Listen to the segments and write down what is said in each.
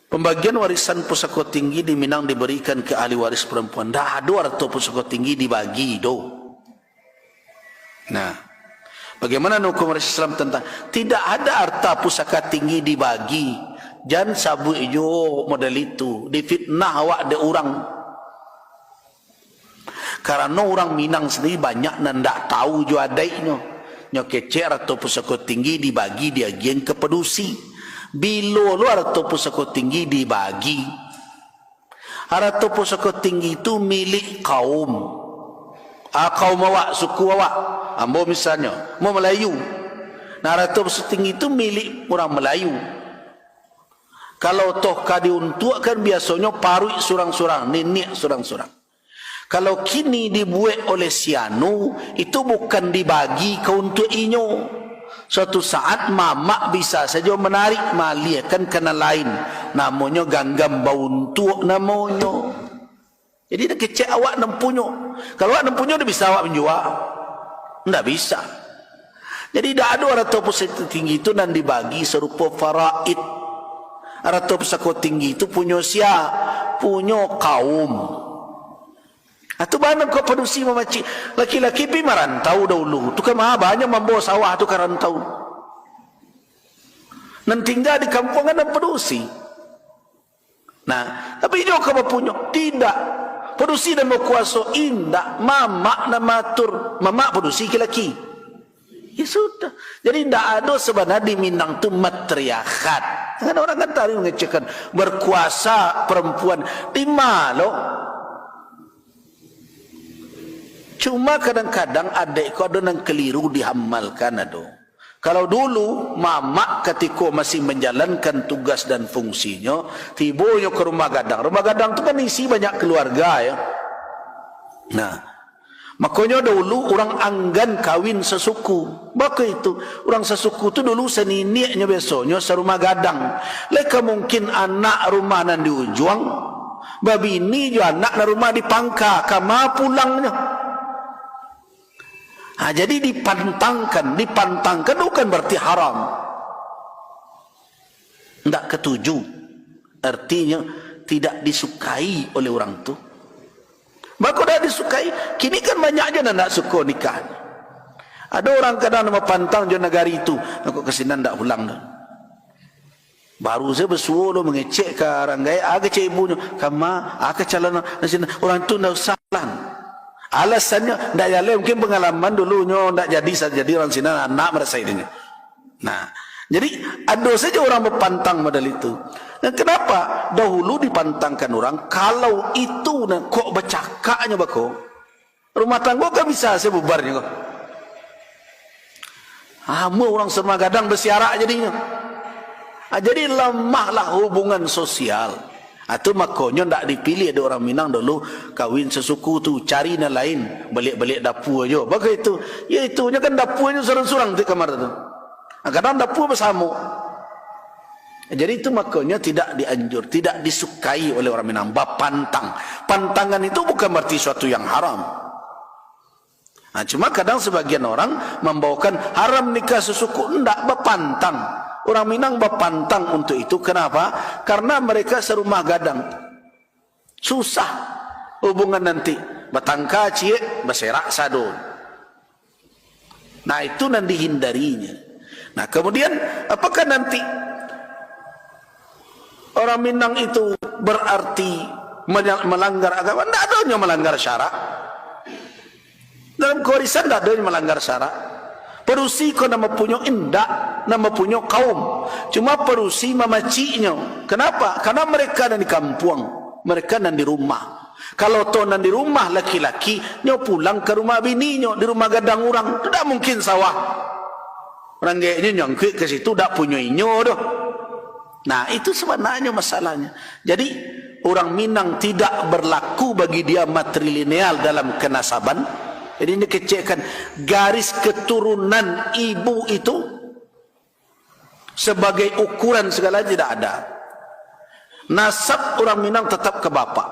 Pembagian warisan pusaka tinggi di Minang diberikan ke ahli waris perempuan. Dah ada harta pusaka tinggi dibagi do. Nah, bagaimana hukum Islam tentang tidak ada harta pusaka tinggi dibagi? Jangan sabu ijo model itu difitnah awak de orang. Karena orang Minang sendiri banyak nan ndak tahu jo adainya. Nyo kecer atau pusaka tinggi dibagi dia geng ke pedusi. Bila lu harta pusaka tinggi dibagi, harta pusaka tinggi itu milik kaum. Kaum awak, suku awak. Ambo misalnya, mau Melayu. Nah, harta pusaka tinggi itu milik orang Melayu. Kalau toh kadi untuk kan biasanya parui surang-surang, nenek surang-surang. Kalau kini dibuat oleh sianu, itu bukan dibagi ke untuk inyo. Suatu saat mamak bisa saja menarik mali kan kena lain. Namanya ganggam bau untuk namanya. Jadi dia kecek awak nempunya. Kalau awak nempunya dia bisa awak menjual. Tidak bisa. Jadi tidak ada harta pusaka tinggi itu dan dibagi serupa faraid. Harta pusaka tinggi itu punya siapa? Punya kaum. Atau mana kau pedusi memaci laki-laki pi merantau dahulu. Tu kan mah banyak membawa sawah tu kan rantau. Nan tinggal di kampungan dan pedusi. Nah, tapi dia kau punya tidak. Pedusi dan berkuasa indah mamak dan matur. Mamak pedusi laki-laki. Ya sudah. Jadi tidak ada sebenarnya di Minang tu matriarkat. Kan orang kan tadi mengecekkan berkuasa perempuan di mana loh. Cuma kadang-kadang adik kau ada yang keliru dihamalkan ada. Kalau dulu mamak ketika masih menjalankan tugas dan fungsinya, tibonya ke rumah gadang. Rumah gadang itu kan isi banyak keluarga ya. Nah, makanya dulu orang anggan kawin sesuku. Maka itu orang sesuku itu dulu senineknya biasanya serumah gadang. Leka mungkin anak rumah nan di ujung, babi ini juga anak rumah di pangka, kama pulangnya. Nah, jadi dipantangkan bukan berarti haram. Tidak ketujuh. Artinya tidak disukai oleh orang tu. Maka dah disukai. Kini kan banyak aja tidak suka nikah. Ada orang kadang nama pantang je negara itu. Aku kesinan tak pulang dah. Baru saya bersuara mengecek ke orang gaya. Aga cek ibunya. Kama, aga calon. Orang tu tidak usah pulang. Alasannya tidak jalan, mungkin pengalaman dulunya tidak jadi orang sini anak merasa ini. Nah, jadi ada saja orang berpantang model itu. Dan kenapa dahulu dipantangkan orang? Kalau itu kok bercakapnya bako, rumah tangga kan bisa saya bubarnya kok. Mau orang semua gadang bersiarak jadinya. Jadi lemahlah hubungan sosial. Atau makanya tak dipilih ada orang Minang dulu kawin sesuku tu cari na lain balik-balik dapur aja. Bagaimana itu? Ya itunya kan dapurnya surang-surang di kamar tu. Kadang dapur bersama. Jadi itu makanya tidak dianjur, tidak disukai oleh orang Minang. Bapantang. Pantangan itu bukan berarti suatu yang haram. Nah, cuma kadang sebagian orang membawakan haram nikah sesuku. Tidak, bapantang. Orang Minang berpantang untuk itu. Kenapa? Karena mereka serumah gadang. Susah hubungan nanti. Batangka ciek, berserak sadon. Nah itu nanti hindarinya. Nah kemudian apakah nanti orang Minang itu berarti melanggar agama? Tidak ada yang melanggar syarak. Dalam kewarisan tidak ada yang melanggar syarak. Perusi kau nama punya indak, nama punya kaum. Cuma perusi mamacinya. Kenapa? Karena mereka ada di kampung, mereka ada di rumah. Kalau tu ada di rumah laki-laki, nyo pulang ke rumah bininya, di rumah gadang orang, tidak mungkin sawah. Orang gayanya nyongkik ke situ, tidak punya inyo doh. Nah itu sebenarnya masalahnya. Jadi orang Minang tidak berlaku bagi dia matrilineal dalam kenasaban. Jadi ini kecekkan garis keturunan ibu itu sebagai ukuran segala tidak ada. Nasab orang Minang tetap ke bapa.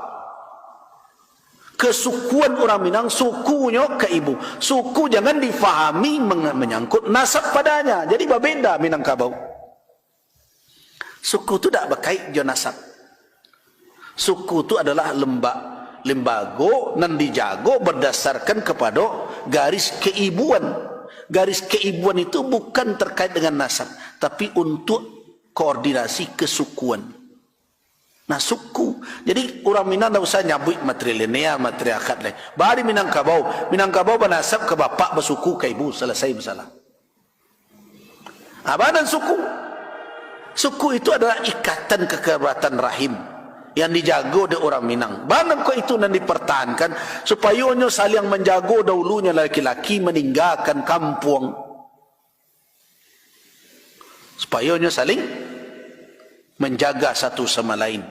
Kesukuan orang Minang sukunya ke ibu. Suku jangan difahami menyangkut nasab padanya. Jadi berbeda Minangkabau. Suku itu tidak berkait dengan nasab. Suku itu adalah lembago nan dijago berdasarkan kepada garis keibuan. Garis keibuan itu bukan terkait dengan nasab, tapi untuk koordinasi kesukuan. Nah, suku. Jadi orang Minang tak usah nyabut matrilineal, matriarkat lain. Bari Minangkabau. Minangkabau bernasab ke bapak, bersuku ke ibu. Selesai masalah. Apa dan suku? Suku itu adalah ikatan kekerabatan rahim yang dijago oleh orang Minang. Barang kau itu nan dipertahankan supaya nyo saling menjago dahulunya laki-laki meninggalkan kampung. Supaya nyo saling menjaga satu sama lain.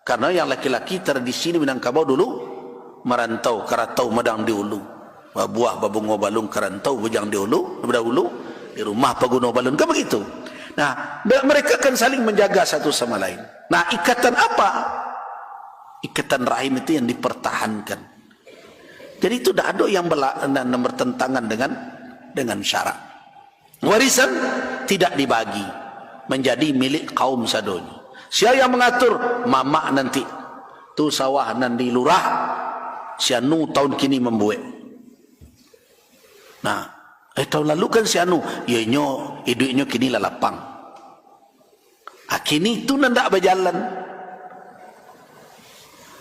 Karena yang laki-laki tradisi di Minangkabau dulu merantau, karatau medang di ulu. Buah babungo balung karantau bujang di ulu, dahulu di rumah paguno balun, kan begitu. Nah, mereka akan saling menjaga satu sama lain. Nah, ikatan apa? Ikatan rahim itu yang dipertahankan. Jadi itu tidak ada yang bertentangan dengan syarak. Warisan tidak dibagi menjadi milik kaum sadonyo. Siapa yang mengatur? Mamak nanti. Tu sawah nan di lurah, sianu tahun kini membuat. Nah, tahun lalu kan sianu, ianyo hidupnya kini lalapang. Kini itu tidak berjalan.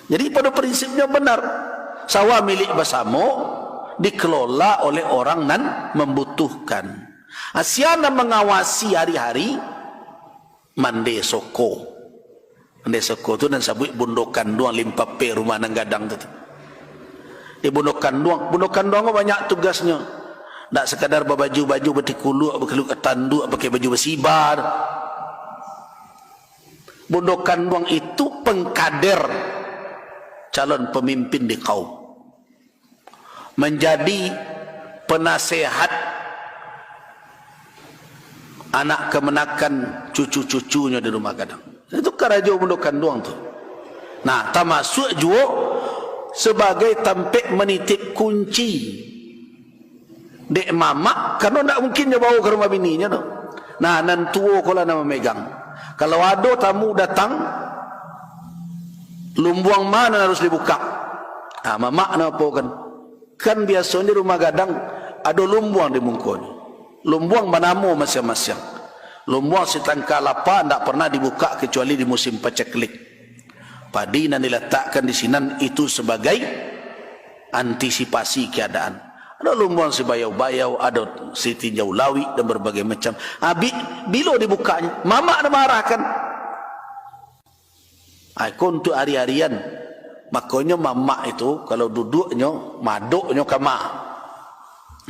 Jadi pada prinsipnya benar. Sawah milik bersama dikelola oleh orang nan membutuhkan. Siapa mengawasi hari-hari? Mande soko. Mande soko itu dan sabut bundokan doang limpape rumah nang gadang tu. Di bundokan doang banyak tugasnya. Tak sekadar berbaju-baju bertikulu, berkeluk tanduk, pakai baju bersibar. Bundokan doang itu pengkader calon pemimpin di kaum. Menjadi penasehat anak kemenakan cucu-cucunya di rumah gadang. Itu karajo bundokan doang tu. Nah, termasuk juga sebagai tampik menitip kunci dek mamak, karena tak mungkin dia bawa ke rumah bininya tu. Nah, nan tua kalau nak memegang. Kalau ada tamu datang, lumbuang mana harus dibuka? Mamak nak apa kan? Kan biasanya rumah gadang ada lumbuang di mungkoni. Lumbuang banamu masing-masing. Lumbuang setangka lapa tak pernah dibuka kecuali di musim paceklik. Padi nan diletakkan di sini itu sebagai antisipasi keadaan. Ada lumbuang sebayau-bayau, ada setinjau lawi dan berbagai macam. Bila dibukanya, mamak nak marahkan. Ikon tu hari-harian. Makanya mamak itu kalau duduknya, maduknya ke mak.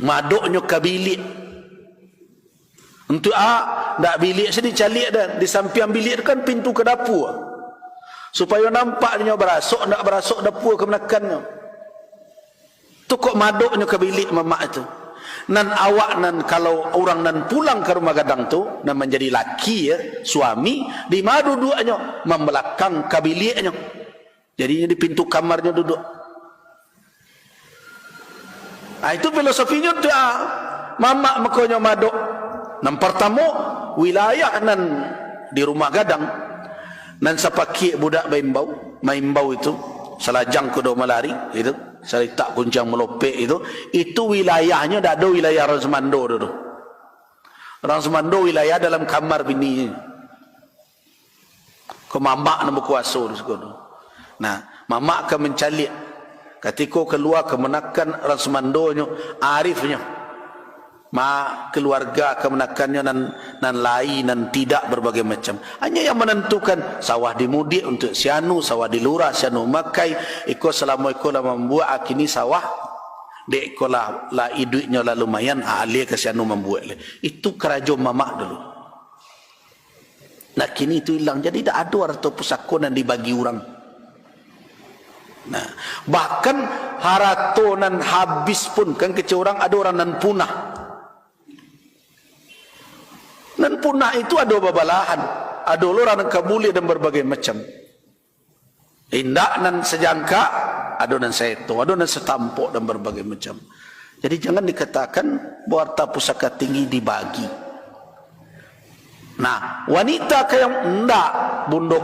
Maduknya ke bilik. Untuk tak bilik sini calik dah. Di samping bilik kan pintu ke dapur. Supaya nampak dia berasuk, nak berasuk dapur ke menakannya. Tu kok maduknya ke bilik mamak itu. Nan awak nan kalau orang nan pulang ke rumah gadang tu nan menjadi laki ya, suami, di mana duduknya? Membelakang ke biliknya. Jadinya di pintu kamarnya duduk. Itu filosofinya tu mamak makanya maduk. Nan pertama wilayah nan di rumah gadang nan sapaki budak maimbau itu salajang kudo malari itu salitak kuncang melopek itu wilayahnya tak ada wilayah orang Semando dulu. Orang Semando wilayah dalam kamar bini. Ko mamak nak berkuasa di situ. Nah, mamak akan mencalik ketika keluar kemenakan orang Semandonyo arifnya. Keluarga kemenakannya nan lain nan tidak berbagai macam. Hanya yang menentukan sawah dimudik untuk sianu, sawah dilurah sianu makai, ikut selama ikut lah membuat kini sawah dek kolah la iduknya lah lumayan alia ke sianu membuat le. Itu kerajaan mamak dulu. Nah kini itu hilang, jadi tak ada harta pusaka nan dibagi orang. Nah, bahkan harta nan habis pun kan kecil orang ada orang nan punah. Dan punah itu ada babalahan, ada orang kabuli dan berbagai macam. Indak nan sejangka, ada nan seto, ada nan setampuk dan berbagai macam. Jadi jangan dikatakan bahwa harta pusaka tinggi dibagi. Nah, wanita yang enggak bundokan